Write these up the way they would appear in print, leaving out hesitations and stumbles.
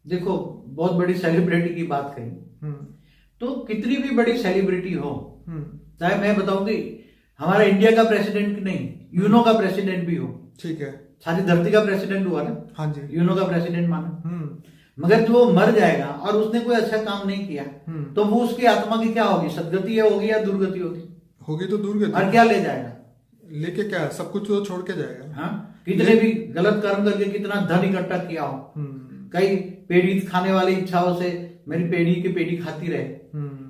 देखो, बहुत बड़ी सेलिब्रिटी की बात कही, तो कितनी भी बड़ी सेलिब्रिटी हो, चाहे मैं बताऊं कि हमारा इंडिया का प्रेसिडेंट नहीं, यूनो का प्रेसिडेंट भी हो, ठीक है, सारी धरती का प्रेसिडेंट हुआ ना, हाँ जी, यूनो का प्रेसिडेंट माना, मगर जो वो मर जाएगा और उसने कोई अच्छा काम नहीं किया, तो वो उसकी आत्मा की क्या होगी, सदगति होगी या दुर्गति होगी? होगी तो दूर और क्या ले जाएगा? लेके क्या, सब कुछ तो छोड़ के जाएगा। हाँ, कितने भी गलत कर्म करके कितना धन इकट्ठा किया हो, कई पेड़ी खाने वाली इच्छाओं से मेरी पेड़ी की पेड़ी खाती रहे,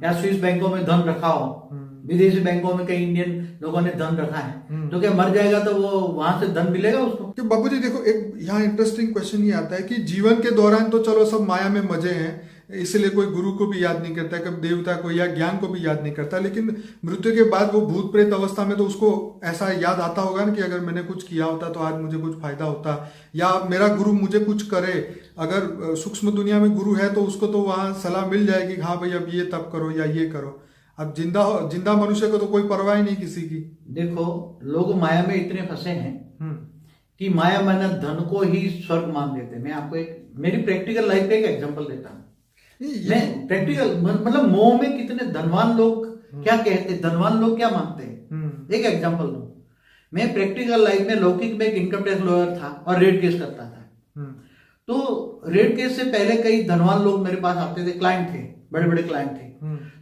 या स्विस बैंकों में धन रखा हो, विदेशी बैंकों में कई इंडियन लोगों ने धन रखा है, तो क्या मर जाएगा तो वो वहां से धन मिलेगा उसको? कि बाबूजी देखो, एक यहाँ इंटरेस्टिंग क्वेश्चन ये आता है कि जीवन के दौरान तो चलो सब माया में मजे हैं, इसलिए कोई गुरु को भी याद नहीं करता, कभी देवता को या ज्ञान को भी याद नहीं करता, लेकिन मृत्यु के बाद वो भूत प्रेत अवस्था में तो उसको ऐसा याद आता होगा ना कि अगर मैंने कुछ किया होता तो आज मुझे कुछ फायदा होता, या मेरा गुरु मुझे कुछ करे। अगर सूक्ष्म दुनिया में गुरु है तो उसको तो वहां सलाह मिल जाएगी, हाँ भाई अब ये तप करो या ये करो। अब जिंदा मनुष्य को तो कोई परवाह ही नहीं किसी की। देखो, लोग माया में इतने फंसे हैं कि माया माना धन को ही स्वर्ग मान देते। मैं आपको एक मेरी प्रैक्टिकल लाइफ का एक एग्जांपल देता हूँ। मैं प्रैक्टिकल मतलब मोह में कितने धनवान लोग क्या कहते हैं, धनवान लोग क्या मानते हैं, एक एग्जांपल दो। मैं प्रैक्टिकल लाइफ में लौकिक में एक इनकम टैक्स लॉयर था और रेड केस करता था। तो रेड केस से पहले कई धनवान लोग मेरे पास आते थे, क्लाइंट थे, बड़े बड़े क्लाइंट थे।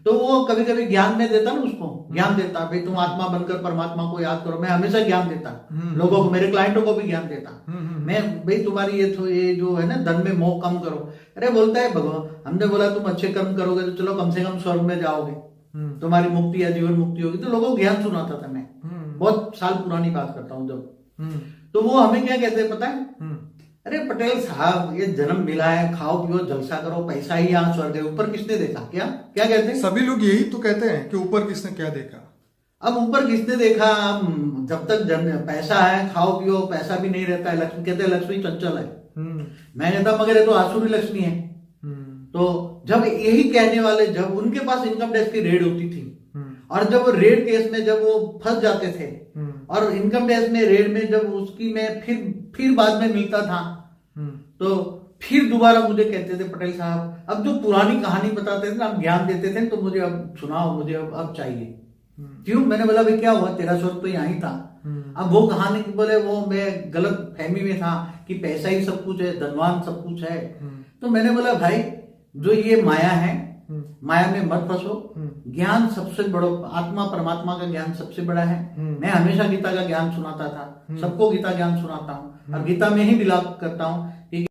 तो वो कभी कभी ज्ञान में देता ना, उसको ज्ञान देता, भाई तुम आत्मा बनकर परमात्मा को याद करो। मैं हमेशा ज्ञान देता लोगों को, मेरे क्लाइंटों को भी ज्ञान देता मैं, भाई तुम्हारी ये जो है ना धन में मोह कम करो। अरे बोलता है भगवान, हमने बोला तुम अच्छे कर्म करोगे तो चलो कम से कम स्वर्ग में जाओगे, तुम्हारी मुक्ति या जीवन मुक्ति होगी। तो लोगों को ज्ञान सुनाता था मैं, बहुत साल पुरानी बात करता हूँ जब। तो वो हमें क्या कहते हैं पता है, अरे पटेल साहब ये जन्म मिला है, खाओ पियो जलसा करो, पैसा ही यहाँ स्वर्ग है, ऊपर किसने देखा? क्या क्या कहते हैं सभी लोग, यही तो कहते हैं कि ऊपर किसने क्या देखा। अब ऊपर किसने देखा, जब तक पैसा है खाओ पियो, पैसा भी नहीं रहता है। लक्ष्मी कहते हैं लक्ष्मी चंचल है, मैं कहता मगर ये तो आसुरी लक्ष्मी है। तो जब यही कहने वाले, जब उनके पास इनकम टैक्स की रेड होती थी और जब रेड केस में जब वो फंस जाते थे और इनकम टैक्स में रेड में जब उसकी मैं फिर बाद में मिलता था, तो फिर दोबारा मुझे कहते थे पटेल साहब अब जो पुरानी कहानी बताते थे ना, आप ज्ञान देते थे, तो मुझे अब सुनाओ, मुझे अब चाहिए। क्यों? मैंने बोला भाई क्या हुआ, तेरा स्वर्ग तो यहाँ ही था। अब वो कहानी बोले वो मैं गलत फहमी में था कि पैसा ही सब कुछ है, धनवान सब कुछ है। तो मैंने बोला भाई जो ये माया है, माया में मत फंसो, ज्ञान सबसे बड़ा, आत्मा परमात्मा का ज्ञान सबसे बड़ा है। मैं हमेशा गीता का ज्ञान सुनाता था, सबको गीता ज्ञान सुनाता हूँ और गीता में ही विलाप करता हूँ